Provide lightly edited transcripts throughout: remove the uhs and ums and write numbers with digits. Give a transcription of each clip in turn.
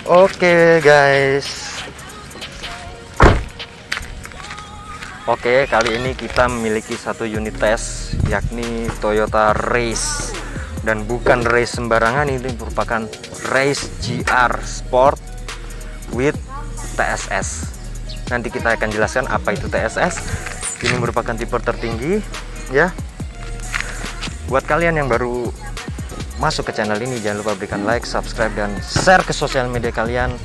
Oke guys. Oke, kali ini kita memiliki satu unit tes, yakni Toyota Race. Dan bukan race sembarangan, ini merupakan Race GR Sport with TSS. Nanti kita akan jelaskan apa itu TSS. Ini merupakan tipe tertinggi ya. Buat kalian yang baru masuk ke channel ini, jangan lupa berikan like, subscribe, dan share ke sosial media kalian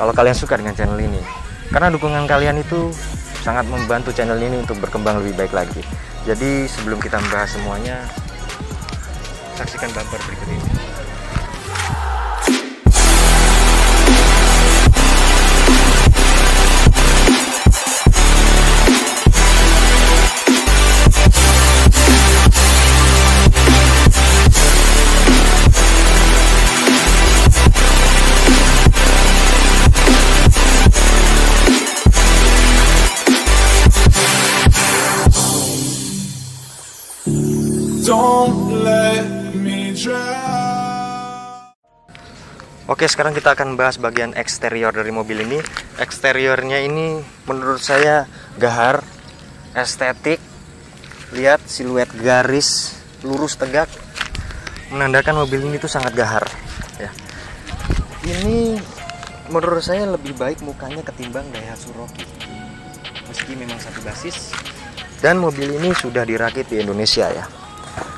kalau kalian suka dengan channel ini. Karena dukungan kalian itu sangat membantu channel ini untuk berkembang lebih baik lagi. Jadi sebelum kita membahas semuanya, saksikan bumper berikut ini. Don't let me drown. Oke, sekarang kita akan bahas bagian eksterior dari mobil ini. Eksteriornya ini menurut saya gahar, estetik. Lihat siluet garis lurus tegak, menandakan mobil ini tuh sangat gahar ya. Ini menurut saya lebih baik mukanya ketimbang Daihatsu Rocky, meski memang satu basis. Dan mobil ini sudah dirakit di Indonesia ya.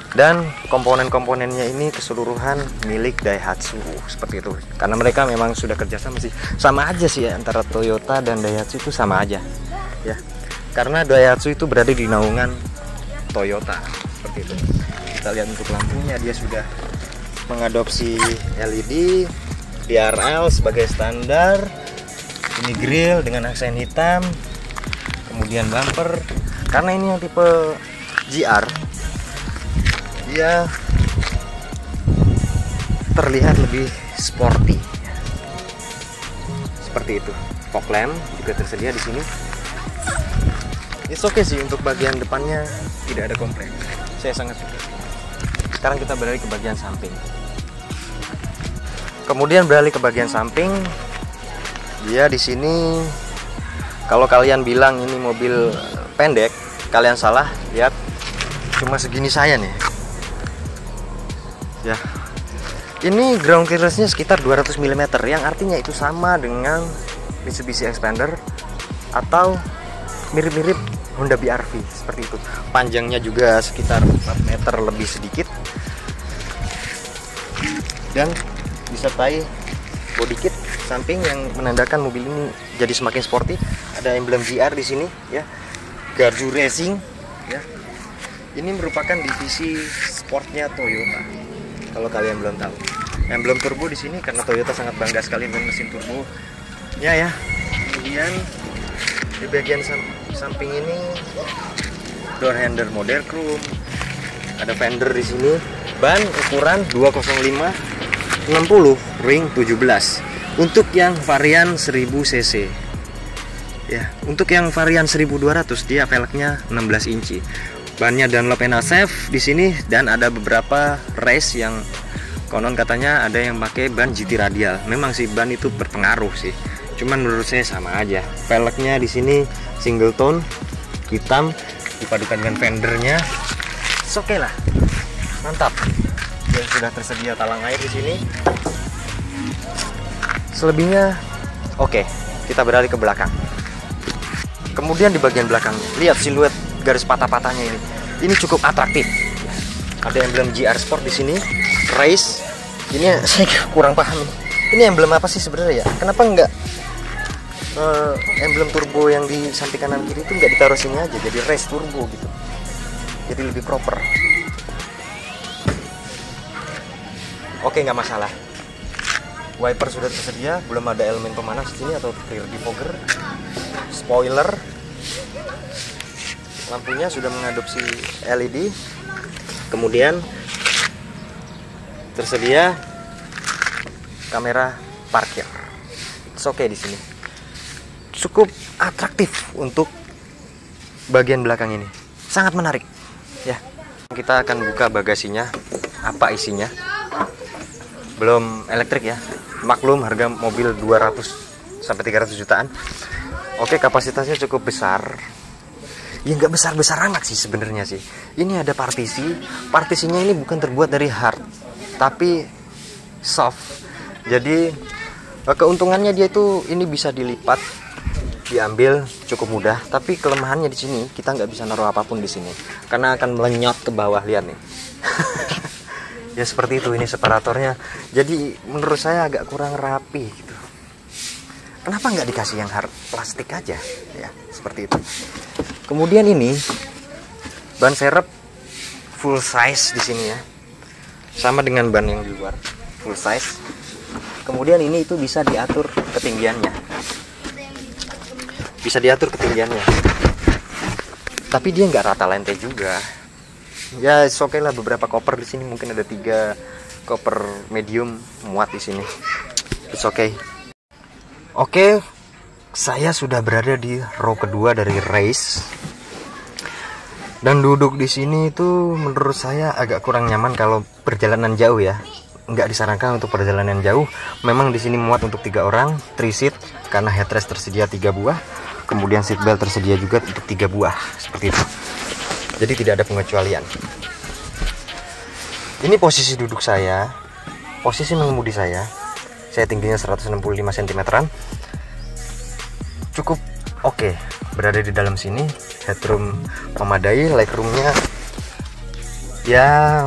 Dan komponen-komponennya ini keseluruhan milik Daihatsu seperti itu. Karena mereka memang sudah kerjasama sih, sama aja sih ya, antara Toyota dan Daihatsu itu sama aja ya. Karena Daihatsu itu berada di naungan Toyota seperti itu. Kita lihat untuk lampunya, dia sudah mengadopsi LED, DRL sebagai standar. Ini grill dengan aksen hitam, kemudian bumper. Karena ini yang tipe GR, dia terlihat lebih sporty seperti itu. Fog lamp juga tersedia di sini. It's okay sih, untuk bagian depannya tidak ada komplain. Saya sangat suka. Sekarang kita beralih ke bagian samping. Kemudian beralih ke bagian samping, dia di sini kalau kalian bilang ini mobil pendek, kalian salah. Lihat, cuma segini saya nih. Ya, ini ground clearance-nya sekitar 200 mm, yang artinya itu sama dengan Mitsubishi Xpander atau mirip-mirip Honda BR-V seperti itu. Panjangnya juga sekitar 4 meter lebih sedikit, dan disertai body kit samping yang menandakan mobil ini jadi semakin sporty. Ada emblem GR di sini ya, Gazoo Racing ya. Ini merupakan divisi sportnya Toyota. Kalau kalian belum tahu, emblem turbo di sini karena Toyota sangat bangga sekali dengan mesin turbonya ya. Kemudian di bagian samping ini door handle model chrome. Ada fender di sini. Ban ukuran 205 60 ring 17 untuk yang varian 1000 cc. Ya, untuk yang varian 1200 dia velgnya 16 inci. Bannya Dunlop NSF di sini, dan ada beberapa race yang konon katanya ada yang pakai ban GT radial. Memang sih ban itu berpengaruh sih. Cuman menurut saya sama aja. Velgnya di sini single tone hitam dipadukan dengan fendernya. Oke lah. Mantap. Dan sudah tersedia talang air di sini. Selebihnya oke. Kita beralih ke belakang. Kemudian di bagian belakang, lihat siluet garis patah-patahnya ini. Ini cukup atraktif. Ada emblem GR Sport di sini, Race. Ini saya kurang paham. Ini emblem apa sih sebenarnya ya? Kenapa enggak emblem turbo yang di samping kanan kiri itu enggak ditaruh sini aja, jadi Race Turbo gitu. Jadi lebih proper. Oke, nggak masalah. Wiper sudah tersedia, belum ada elemen pemanas di sini atau rear defogger. Spoiler. Lampunya sudah mengadopsi LED. Kemudian tersedia kamera parkir. Oke di sini. Cukup atraktif untuk bagian belakang ini. Sangat menarik ya. Kita akan buka bagasinya. Apa isinya? Belum elektrik ya. maklum harga mobil 200 sampai 300 jutaan. Oke, kapasitasnya cukup besar. Ya nggak besar-besar amat sih sebenarnya sih. Ini ada partisi. Partisinya ini bukan terbuat dari hard, tapi soft. Jadi keuntungannya dia itu ini bisa dilipat, diambil cukup mudah. Tapi kelemahannya di sini kita nggak bisa naruh apapun di sini karena akan melenyot ke bawah, lihat nih. Ya seperti itu ini separatornya. Jadi menurut saya agak kurang rapi gitu. Kenapa nggak dikasih yang hard plastik aja ya, seperti itu. Kemudian ini ban serep full size di sini ya, sama dengan ban yang di luar, full size. Kemudian ini itu bisa diatur ketinggiannya, tapi dia nggak rata lente juga. Ya oke lah, beberapa koper di sini mungkin ada 3 koper medium muat di sini. It's okay. Oke, saya sudah berada di row kedua dari race. Dan duduk di sini itu menurut saya agak kurang nyaman kalau perjalanan jauh ya. Nggak disarankan untuk perjalanan jauh. Memang di sini muat untuk 3 orang, 3 seat karena headrest tersedia 3 buah. Kemudian seat belt tersedia juga untuk 3 buah, seperti itu. Jadi tidak ada pengecualian. Ini posisi duduk saya, posisi mengemudi saya. Saya tingginya 165 cm. Cukup oke, berada di dalam sini. Headroom memadai, legroomnya ya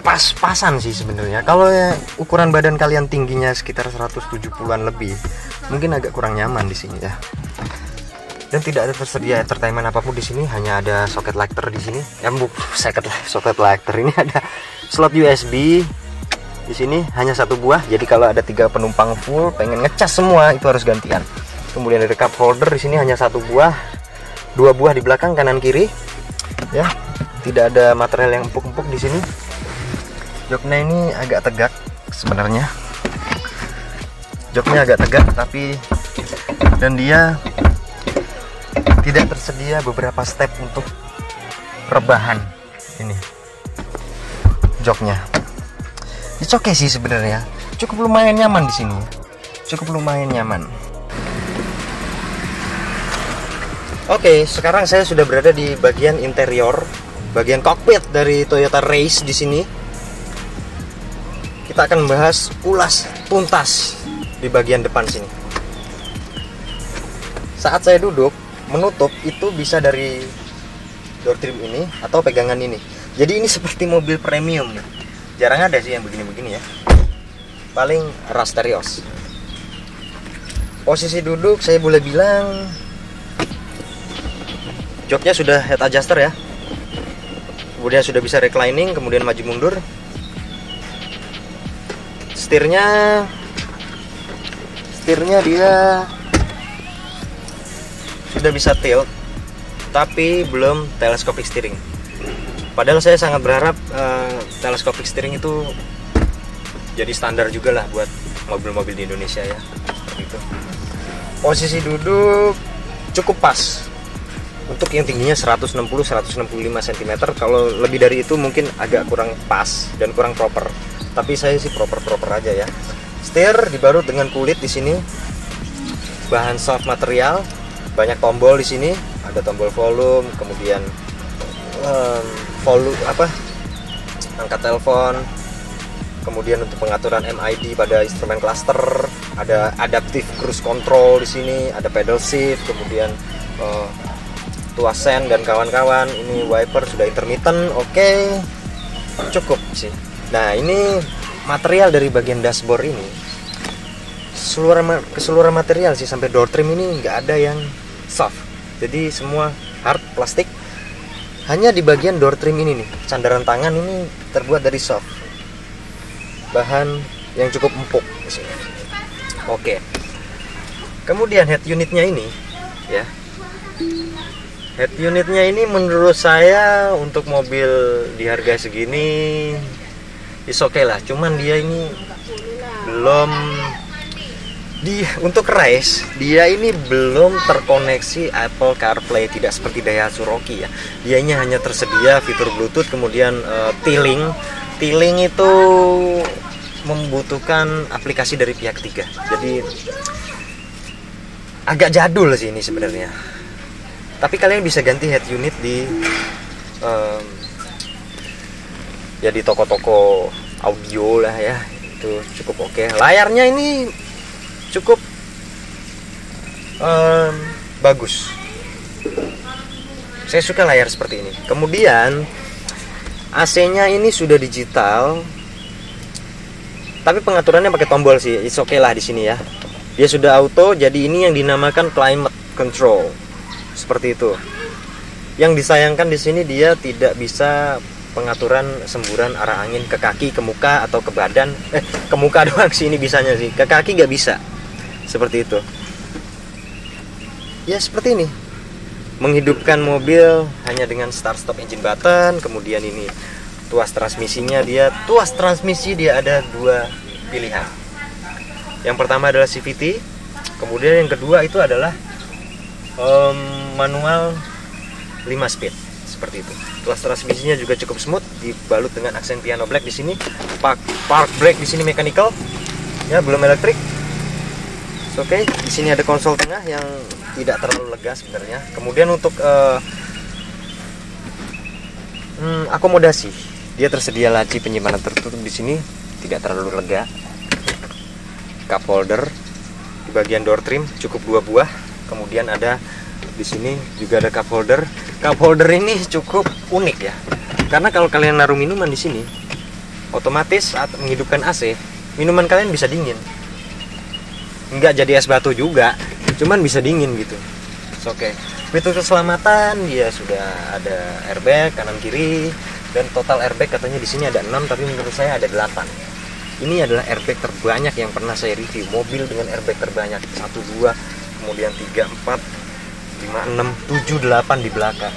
pas-pasan sih sebenarnya. Kalau ya, ukuran badan kalian tingginya sekitar 170-an lebih, mungkin agak kurang nyaman di sini ya. Dan tidak ada tersedia entertainment apapun di sini, hanya ada soket lighter di sini. Ya soket lighter ini ada slot USB. Di sini hanya 1 buah, jadi kalau ada 3 penumpang full pengen ngecas semua itu harus gantian. Kemudian ada cup holder di sini hanya 1 buah, 2 buah di belakang kanan kiri. Ya, tidak ada material yang empuk-empuk di sini. Joknya ini agak tegak sebenarnya. Joknya agak tegak tapi dan dia tidak tersedia beberapa step untuk rebahan ini joknya. It's okay sih sebenarnya. Cukup lumayan nyaman di sini. Oke, sekarang saya sudah berada di bagian interior, bagian cockpit dari Toyota Race di sini. Kita akan membahas ulas tuntas di bagian depan sini. Saat saya duduk, menutup itu bisa dari door trim ini atau pegangan ini. Jadi ini seperti mobil premium. Jarang ada sih yang begini-begini ya. Paling Rasterios. Posisi duduk saya boleh bilang joknya sudah head adjuster ya. Kemudian sudah bisa reclining, kemudian maju mundur. Setirnya dia sudah bisa tilt, tapi belum telescopic steering. Padahal saya sangat berharap telescopic steering itu jadi standar juga lah buat mobil-mobil di Indonesia ya. Seperti itu. Posisi duduk cukup pas untuk yang tingginya 160-165 cm. Kalau lebih dari itu mungkin agak kurang pas dan kurang proper. Tapi saya sih proper aja ya. Setir dibalut dengan kulit di sini. Bahan soft material, banyak tombol di sini. Ada tombol volume, kemudian angkat telepon, kemudian untuk pengaturan MID pada instrumen cluster, ada adaptive cruise control di sini, ada pedal shift, kemudian tuasen dan kawan-kawan. Ini wiper sudah intermittent, oke, cukup sih. Nah ini material dari bagian dashboard ini, keseluruhan material sih sampai door trim ini nggak ada yang soft, jadi semua hard plastik. Hanya di bagian door trim ini nih, sandaran tangan ini terbuat dari soft, bahan yang cukup empuk di sini. Oke. Kemudian head unitnya ini, ya. Head unitnya ini menurut saya untuk mobil di harga segini is oke lah. Cuman dia ini belum untuk race, dia ini belum terkoneksi Apple CarPlay, tidak seperti Daihatsu Rocky ya. Dianya hanya tersedia fitur Bluetooth, kemudian tiling itu membutuhkan aplikasi dari pihak ketiga. Jadi agak jadul sih ini sebenarnya. Tapi kalian bisa ganti head unit di ya di toko-toko audio lah ya, itu cukup oke. Layarnya ini cukup bagus. Saya suka layar seperti ini. Kemudian AC-nya ini sudah digital, tapi pengaturannya pakai tombol sih. It's okay lah di sini ya. Dia sudah auto, jadi ini yang dinamakan climate control. Seperti itu. Yang disayangkan di sini dia tidak bisa pengaturan semburan arah angin ke kaki, ke muka atau ke badan. Ke muka doang sih ini bisanya sih. Ke kaki nggak bisa. Seperti itu. Ya seperti ini. Menghidupkan mobil hanya dengan start stop engine button. Kemudian ini tuas transmisinya, tuas transmisi dia ada dua pilihan. Yang pertama adalah CVT, kemudian yang kedua itu adalah manual 5 speed, seperti itu. Tuas transmisinya juga cukup smooth, dibalut dengan aksen piano black di sini. Park brake di sini mechanical, ya belum elektrik. Oke, di sini ada konsol tengah yang tidak terlalu lega sebenarnya. Kemudian untuk akomodasi, dia tersedia laci penyimpanan tertutup di sini, tidak terlalu lega. Cup holder di bagian door trim cukup 2 buah. Kemudian ada di sini juga ada cup holder. Cup holder ini cukup unik ya, karena kalau kalian naruh minuman di sini, otomatis saat menghidupkan AC, minuman kalian bisa dingin. Nggak jadi es batu juga, cuman bisa dingin gitu. Oke. Fitur keselamatan dia sudah ada airbag kanan kiri, dan total airbag katanya di sini ada 6, tapi menurut saya ada 8. Ini adalah airbag terbanyak yang pernah saya review. Mobil dengan airbag terbanyak 1, 2, kemudian 3, 4, 5, 6, 7, 8 di belakang.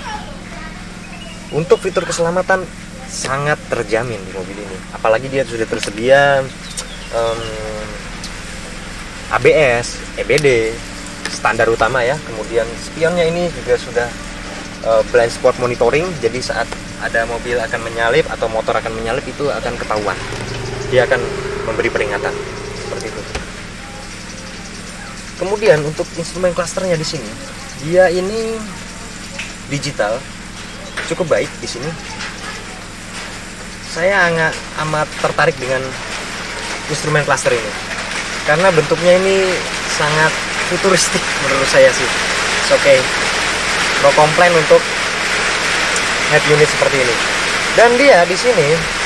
Untuk fitur keselamatan sangat terjamin di mobil ini. Apalagi dia sudah tersedia ABS, EBD, standar utama ya. Kemudian spionnya ini juga sudah blind spot monitoring. Jadi saat ada mobil akan menyalip atau motor akan menyalip itu akan ketahuan. Dia akan memberi peringatan seperti itu. Kemudian untuk instrumen klasternya di sini, dia ini digital, cukup baik di sini. Saya amat tertarik dengan instrumen klaster ini, karena bentuknya ini sangat futuristik menurut saya sih. Oke, no complaint untuk head unit seperti ini. Dan dia di sini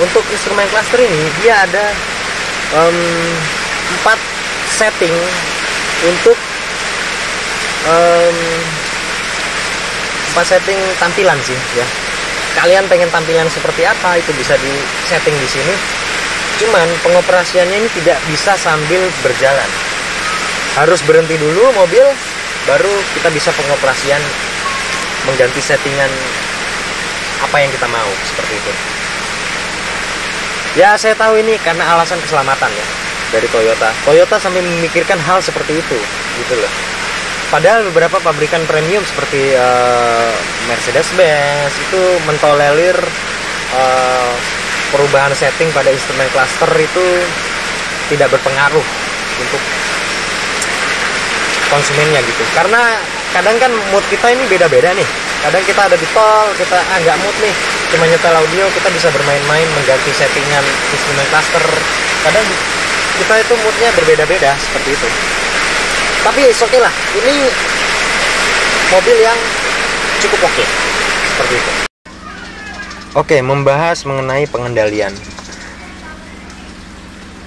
untuk instrumen cluster ini dia ada 4 setting untuk 4 setting tampilan sih ya. Kalian pengen tampilan seperti apa itu bisa di setting di sini. Cuman pengoperasiannya ini tidak bisa sambil berjalan. Harus berhenti dulu mobil, baru kita bisa pengoperasian mengganti settingan apa yang kita mau seperti itu. Ya saya tahu ini karena alasan keselamatan ya dari Toyota. Toyota sampai memikirkan hal seperti itu, gitu loh. Padahal beberapa pabrikan premium seperti Mercedes-Benz itu mentolerir perubahan setting pada instrumen cluster itu tidak berpengaruh untuk konsumennya gitu. Karena kadang kan mood kita ini beda-beda nih. Kadang kita ada di tol, kita nggak mood nih, cuma nyetel audio, kita bisa bermain-main mengganti settingan instrumen cluster. Kadang kita itu moodnya berbeda-beda seperti itu. Tapi oke lah, ini mobil yang cukup oke seperti itu. Oke, membahas mengenai pengendalian.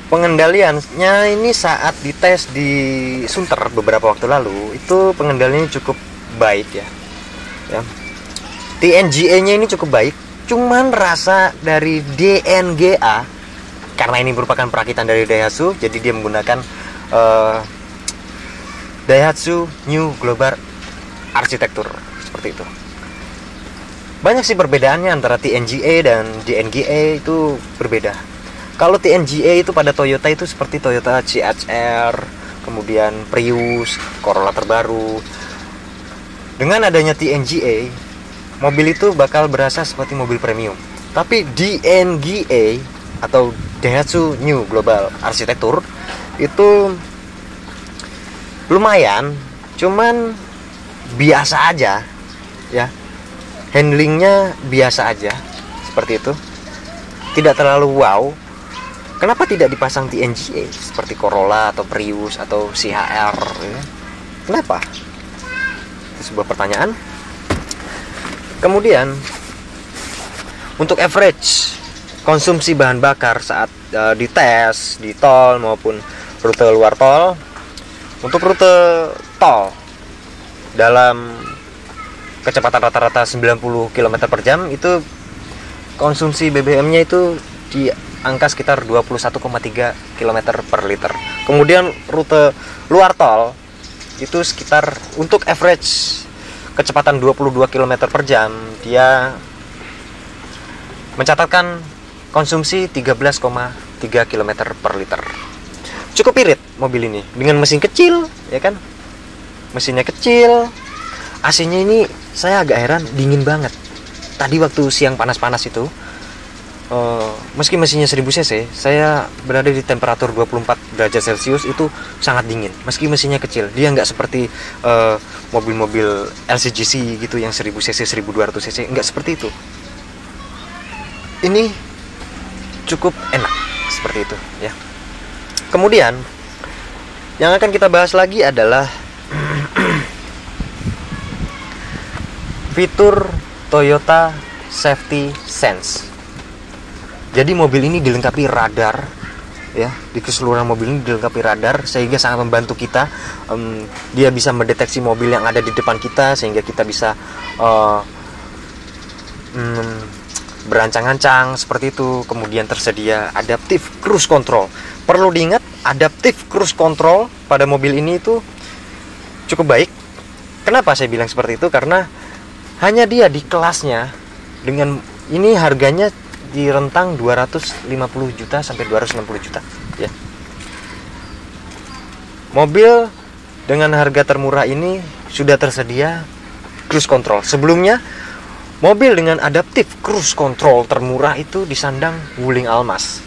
Pengendaliannya ini saat dites di Sunter beberapa waktu lalu, itu pengendaliannya cukup baik ya. TNGA-nya ini cukup baik, cuman rasa dari DNGA, karena ini merupakan perakitan dari Daihatsu, jadi dia menggunakan Daihatsu New Global Architecture seperti itu. Banyak sih perbedaannya antara TNGA dan DNGA itu berbeda. Kalau TNGA itu pada Toyota itu seperti Toyota CHR, kemudian Prius, Corolla terbaru. Dengan adanya TNGA, mobil itu bakal berasa seperti mobil premium. Tapi DNGA atau Daihatsu New Global Architecture itu lumayan, cuman biasa aja ya, handlingnya biasa aja seperti itu, tidak terlalu wow. Kenapa tidak dipasang TNGA seperti Corolla atau Prius atau CHR ya? Kenapa? Itu sebuah pertanyaan. Kemudian untuk average konsumsi bahan bakar saat dites di tol maupun rute luar tol, untuk rute tol dalam kecepatan rata-rata 90 km per jam itu konsumsi BBM-nya itu di angka sekitar 21,3 km per liter. Kemudian rute luar tol itu sekitar untuk average kecepatan 22 km per jam dia mencatatkan konsumsi 13,3 km per liter. Cukup irit mobil ini dengan mesin kecil ya kan, mesinnya kecil, AC-nya ini saya agak heran dingin banget. Tadi waktu siang panas-panas itu meski mesinnya 1000 cc, saya berada di temperatur 24 derajat Celcius itu sangat dingin. Meski mesinnya kecil, dia nggak seperti mobil-mobil LCGC gitu yang 1000 cc, 1200 cc, nggak seperti itu. Ini cukup enak seperti itu ya. Kemudian yang akan kita bahas lagi adalah fitur Toyota Safety Sense. Jadi mobil ini dilengkapi radar ya, di keseluruhan mobil ini dilengkapi radar sehingga sangat membantu kita. Dia bisa mendeteksi mobil yang ada di depan kita sehingga kita bisa berancang-ancang seperti itu. Kemudian tersedia adaptive cruise control. Perlu diingat, adaptive cruise control pada mobil ini itu cukup baik. Kenapa saya bilang seperti itu? Karena hanya dia di kelasnya dengan ini harganya di rentang 250 juta sampai 260 juta ya. Mobil dengan harga termurah ini sudah tersedia cruise control. Sebelumnya mobil dengan adaptive cruise control termurah itu disandang Wuling Almas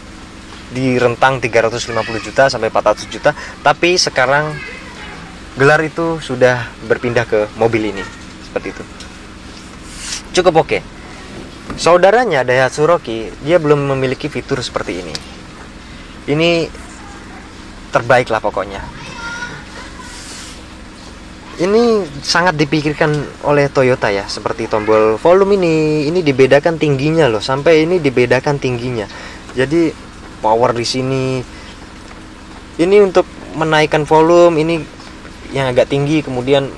di rentang 350 juta sampai 400 juta, tapi sekarang gelar itu sudah berpindah ke mobil ini seperti itu. Cukup oke. Saudaranya Daihatsu Rocky, dia belum memiliki fitur seperti ini. Ini terbaik lah pokoknya. Ini sangat dipikirkan oleh Toyota ya, seperti tombol volume ini dibedakan tingginya loh, sampai ini dibedakan tingginya. Jadi power di sini. Ini untuk menaikkan volume ini yang agak tinggi, kemudian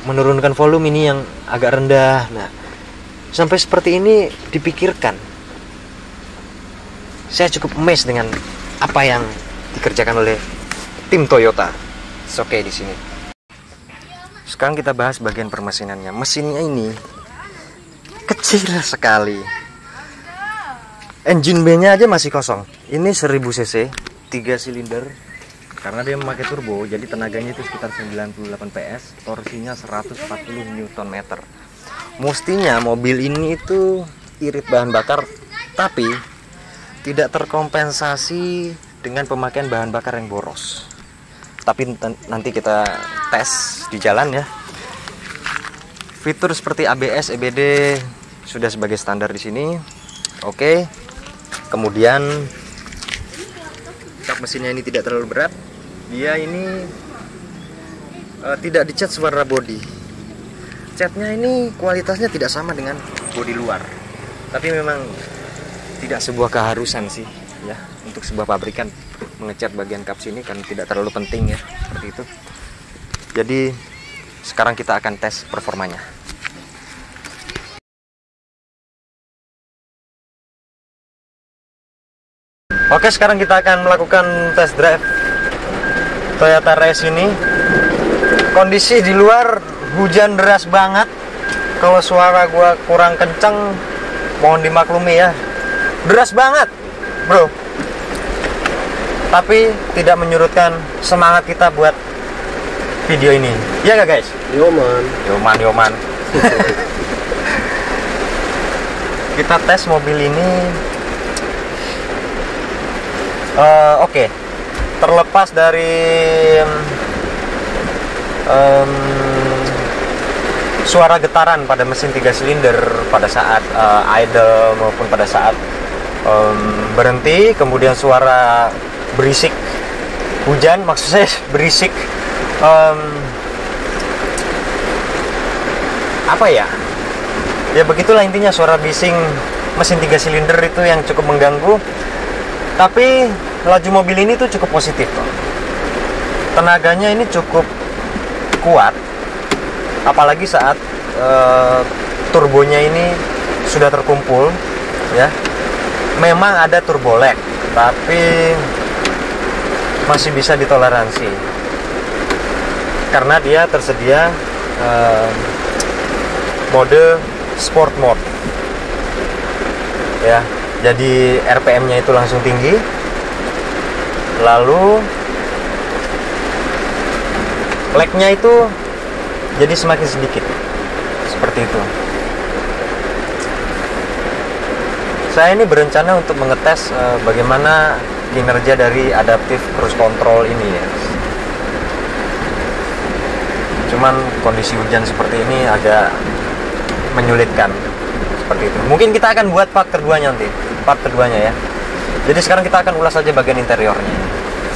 menurunkan volume ini yang agak rendah. Nah, sampai seperti ini dipikirkan. Saya cukup amazed dengan apa yang dikerjakan oleh tim Toyota. Oke di sini. Sekarang kita bahas bagian permesinannya. Mesinnya ini kecil sekali. Engine bay-nya aja masih kosong. Ini 1000 cc, 3 silinder. Karena dia memakai turbo, jadi tenaganya itu sekitar 98 PS, torsinya 140 Nm. Mestinya mobil ini itu irit bahan bakar, tapi tidak terkompensasi dengan pemakaian bahan bakar yang boros. Tapi nanti kita tes di jalan ya. Fitur seperti ABS, EBD sudah sebagai standar di sini. Oke. Kemudian kap mesinnya ini tidak terlalu berat. Dia ini tidak dicat warna body. Catnya ini kualitasnya tidak sama dengan bodi luar, tapi memang tidak sebuah keharusan sih ya untuk sebuah pabrikan mengecat bagian kap sini, kan tidak terlalu penting ya seperti itu. Jadi sekarang kita akan tes performanya. Oke, sekarang kita akan melakukan test drive Toyota Race ini. Kondisi di luar hujan deras banget. Kalau suara gua kurang kenceng mohon dimaklumi ya. Deras banget, bro. Tapi tidak menyurutkan semangat kita buat video ini. Iya gak guys? Yoman. Kita tes mobil ini Oke. Terlepas dari suara getaran pada mesin 3 silinder pada saat idle maupun pada saat berhenti, kemudian suara berisik hujan, maksud saya berisik apa ya? Ya begitulah intinya, suara bising mesin 3 silinder itu yang cukup mengganggu. Tapi laju mobil ini tuh cukup positif loh. Tenaganya ini cukup kuat, apalagi saat turbonya ini sudah terkumpul ya. Memang ada turbo lag, tapi masih bisa ditoleransi karena dia tersedia mode sport mode ya. Jadi RPM-nya itu langsung tinggi, lalu lag-nya itu jadi semakin sedikit, seperti itu. Saya ini berencana untuk mengetes bagaimana kinerja dari adaptive cruise control ini ya. Cuman kondisi hujan seperti ini agak menyulitkan, seperti itu. Mungkin kita akan buat part keduanya nanti, part keduanya ya. Jadi sekarang kita akan ulas saja bagian interiornya,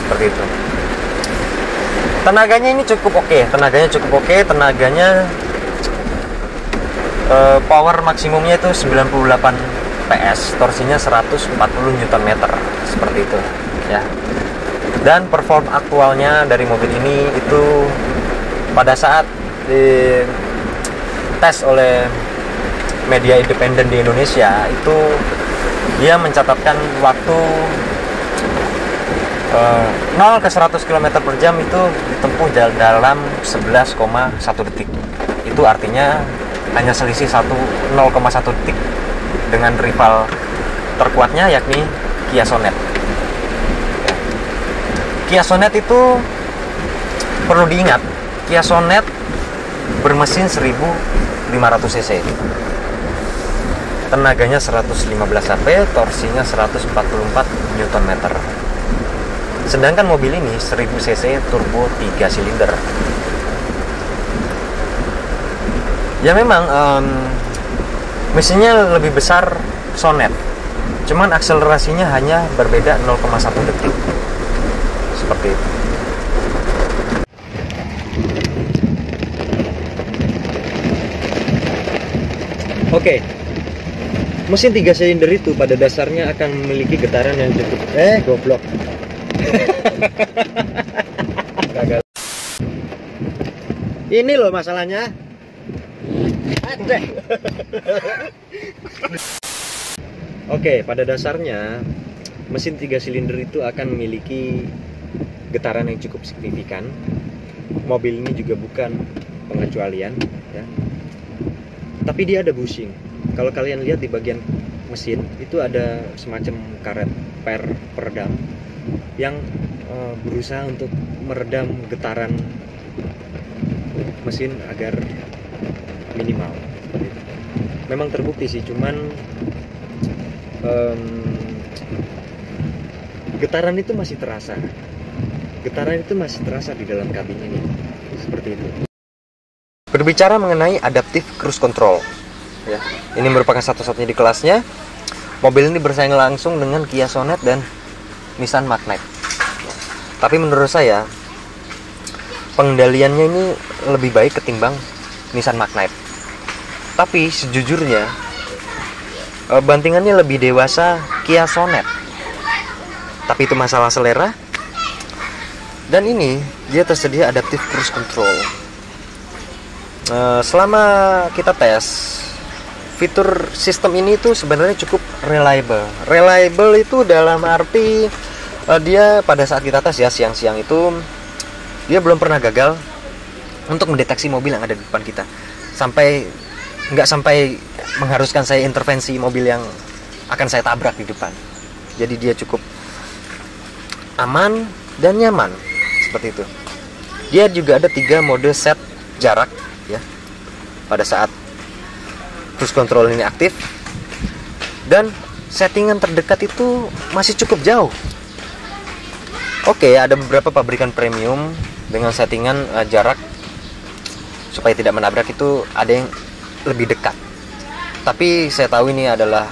seperti itu. Tenaganya ini cukup oke, tenaganya power maksimumnya itu 98 PS, torsinya 140 Nm, seperti itu ya. Dan perform aktualnya dari mobil ini itu pada saat dites oleh media independen di Indonesia itu dia mencatatkan waktu 0 ke 100 km per jam itu ditempuh dalam 11,1 detik. Itu artinya hanya selisih 0,1 detik dengan rival terkuatnya, yakni Kia Sonet. Kia Sonet itu perlu diingat, Kia Sonet bermesin 1500 cc, tenaganya 115 HP, torsinya 144 Nm. Sedangkan mobil ini 1000 cc turbo 3 silinder. Ya memang mesinnya lebih besar Sonet, cuman akselerasinya hanya berbeda 0,1 detik, seperti itu. Oke. Mesin 3 silinder itu pada dasarnya akan memiliki getaran yang cukup goblok. Gagal. Ini loh masalahnya. Oke, pada dasarnya mesin 3 silinder itu akan memiliki getaran yang cukup signifikan. Mobil ini juga bukan pengecualian ya. Tapi dia ada bushing. Kalau kalian lihat di bagian mesin itu ada semacam karet peredam yang berusaha untuk meredam getaran mesin agar minimal. Memang terbukti sih, cuman getaran itu masih terasa. Getaran itu masih terasa di dalam kabin ini, seperti itu. Berbicara mengenai adaptive cruise control, ya, ini merupakan satu-satunya di kelasnya. Mobil ini bersaing langsung dengan Kia Sonet dan Nissan Magnite. Tapi menurut saya pengendaliannya ini lebih baik ketimbang Nissan Magnite. Tapi sejujurnya bantingannya lebih dewasa Kia Sonet. Tapi itu masalah selera. Dan ini dia tersedia adaptive cruise control. Selama kita tes, fitur sistem ini tuh sebenarnya cukup reliable. Reliable itu dalam arti dia pada saat kita tes ya siang-siang itu dia belum pernah gagal untuk mendeteksi mobil yang ada di depan kita. Nggak sampai mengharuskan saya intervensi mobil yang akan saya tabrak di depan. Jadi dia cukup aman dan nyaman, seperti itu. Dia juga ada 3 mode set jarak ya pada saat cruise control ini aktif, dan settingan terdekat itu masih cukup jauh. Oke, ada beberapa pabrikan premium dengan settingan jarak supaya tidak menabrak, itu ada yang lebih dekat. Tapi saya tahu ini adalah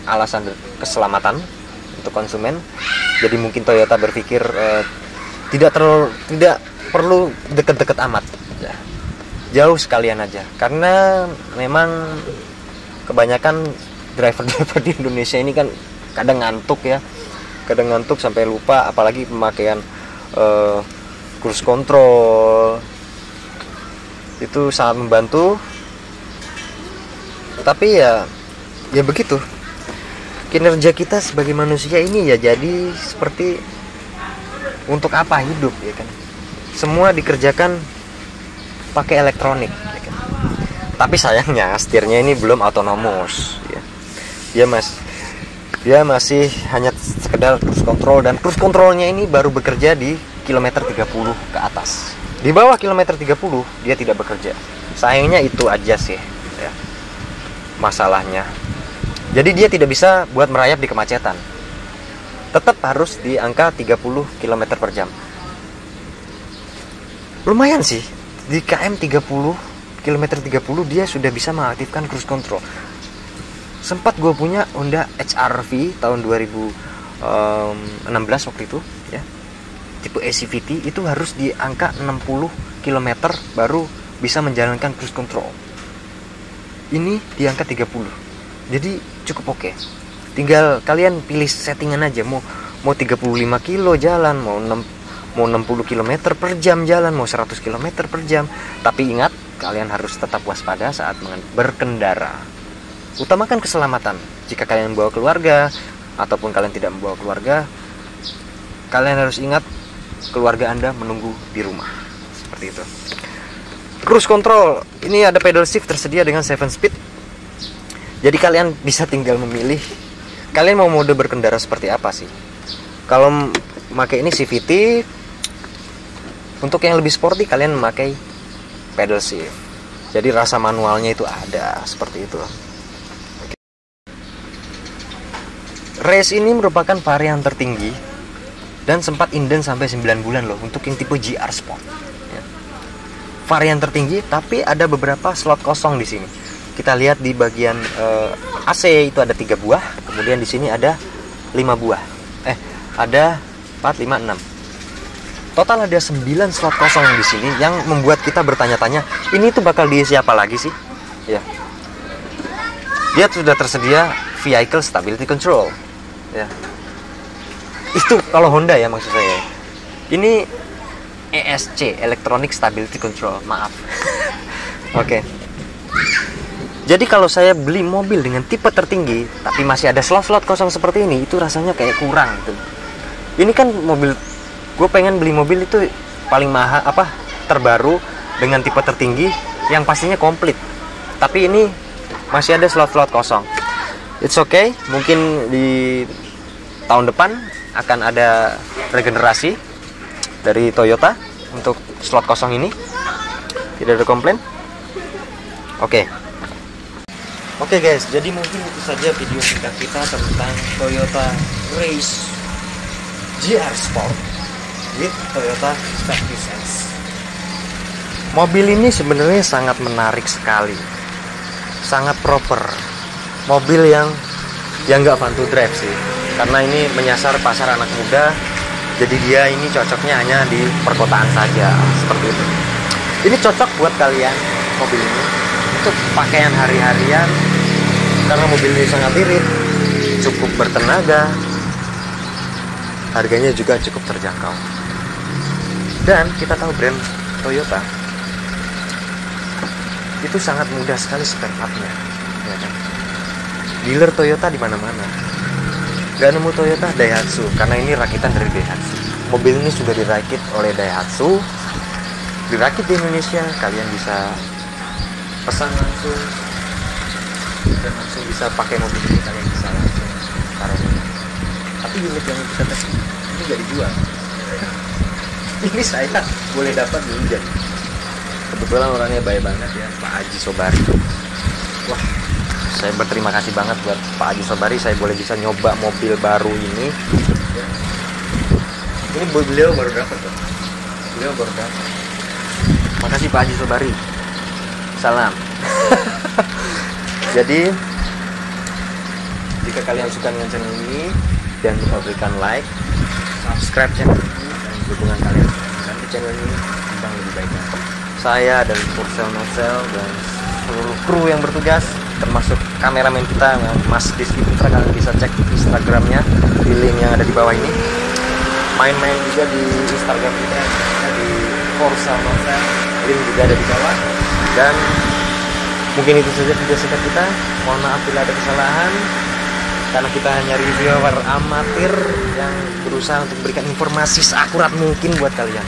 alasan keselamatan untuk konsumen. Jadi mungkin Toyota berpikir tidak perlu deket-deket amat, ya. Jauh sekalian aja. Karena memang kebanyakan driver-driver di Indonesia ini kan kadang ngantuk ya. Kadang ngantuk sampai lupa, apalagi pemakaian cruise control itu sangat membantu. Tapi ya begitu, kinerja kita sebagai manusia ini ya jadi seperti untuk apa hidup, ya kan? Semua dikerjakan pakai elektronik, ya kan? Tapi sayangnya setirnya ini belum autonomous, ya. Dia masih hanya sekedar cruise control, dan cruise controlnya ini baru bekerja di kilometer 30 ke atas. Di bawah kilometer 30 dia tidak bekerja. Sayangnya itu aja sih, ya, masalahnya. Jadi dia tidak bisa buat merayap di kemacetan. Tetap harus di angka 30 km per jam. Lumayan sih, di km 30, kilometer 30 dia sudah bisa mengaktifkan cruise control. Sempat gue punya Honda HR-V tahun 2016 waktu itu, ya, tipe SCVT, itu harus di angka 60 km baru bisa menjalankan cruise control. Ini di angka 30, jadi cukup oke. Tinggal kalian pilih settingan aja, mau 35 kilo jalan, mau 60 km per jam jalan, mau 100 km per jam. Tapi ingat, kalian harus tetap waspada saat berkendara. Utamakan keselamatan. Jika kalian membawa keluarga ataupun kalian tidak membawa keluarga, kalian harus ingat keluarga Anda menunggu di rumah. Seperti itu. Cruise control ini ada pedal shift tersedia dengan 7 speed. Jadi kalian bisa tinggal memilih kalian mau mode berkendara seperti apa sih. Kalau memakai ini CVT, untuk yang lebih sporty kalian memakai pedal shift. Jadi rasa manualnya itu ada seperti itu. Race ini merupakan varian tertinggi dan sempat inden sampai 9 bulan loh untuk yang tipe GR Sport, ya. Varian tertinggi, tapi ada beberapa slot kosong di sini. Kita lihat di bagian AC itu ada 3 buah, kemudian di sini ada 5 buah. Ada 4, 5, 6. Total ada 9 slot kosong di sini yang membuat kita bertanya-tanya, ini tuh bakal diisi apa lagi sih? Ya. Dia sudah tersedia Vehicle Stability Control, ya. Itu kalau Honda ya maksud saya. Ini ESC, Electronic Stability Control, maaf. Oke. Jadi kalau saya beli mobil dengan tipe tertinggi tapi masih ada slot-slot kosong seperti ini, itu rasanya kayak kurang gitu. Ini kan mobil, gue pengen beli mobil itu paling mahal, terbaru dengan tipe tertinggi yang pastinya komplit. Tapi ini masih ada slot-slot kosong. It's okay, mungkin di tahun depan akan ada regenerasi dari Toyota untuk slot kosong ini. Tidak ada komplain. Oke guys, jadi mungkin itu saja video singkat kita tentang Toyota Race GR Sport with Toyota Step-Sense. Mobil ini sebenarnya sangat menarik sekali, sangat proper. Mobil yang nggak fun to drive sih, karena ini menyasar pasar anak muda. Jadi dia ini cocoknya hanya di perkotaan saja, seperti itu. Ini cocok buat kalian mobil ini untuk pakaian hari-harian, karena mobil ini sangat irit, cukup bertenaga, harganya juga cukup terjangkau. Dan kita tahu brand Toyota itu sangat mudah sekali spare part-nya, ya kan? Dealer Toyota di mana-mana. Gak nemu Toyota Daihatsu, karena ini rakitan dari Daihatsu. Mobil ini sudah dirakit oleh Daihatsu, dirakit di Indonesia. Kalian bisa pesan langsung dan langsung bisa pakai mobil ini. Kalian bisa langsung taruh. Tapi unit yang kita tes ini gak dijual. Ini saya boleh dapat di hujan. Kebetulan orangnya baik banget ya, Pak Haji Sobari. Wah, saya berterima kasih banget buat Pak Haji Sobari. Saya boleh bisa nyoba mobil baru ini. Ini beliau baru dapat tuh. Beliau baru dapat. Makasih Pak Haji Sobari. Salam. Jadi jika kalian suka dengan channel ini, jangan lupa berikan like, subscribe channel ini, dan dukungan kalian ke channel ini tentang lebih baik. Saya dari Korsel Nosel dan seluruh kru yang bertugas, termasuk kameramen kita Mas Rizky Putra, kalian bisa cek Instagramnya di link yang ada di bawah ini. Main-main juga di Instagram kita di Korsel Nosel, link juga ada di bawah. Dan mungkin itu saja video singkat kita. Mohon maaf bila ada kesalahan, karena kita hanya reviewer amatir yang berusaha untuk memberikan informasi seakurat mungkin buat kalian.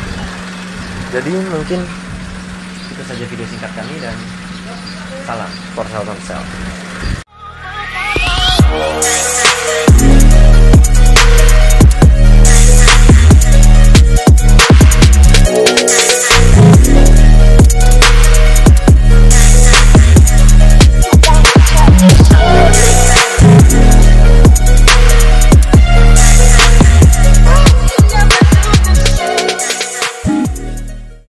Jadi mungkin itu saja video singkat kami, dan salam Korsel Nosel.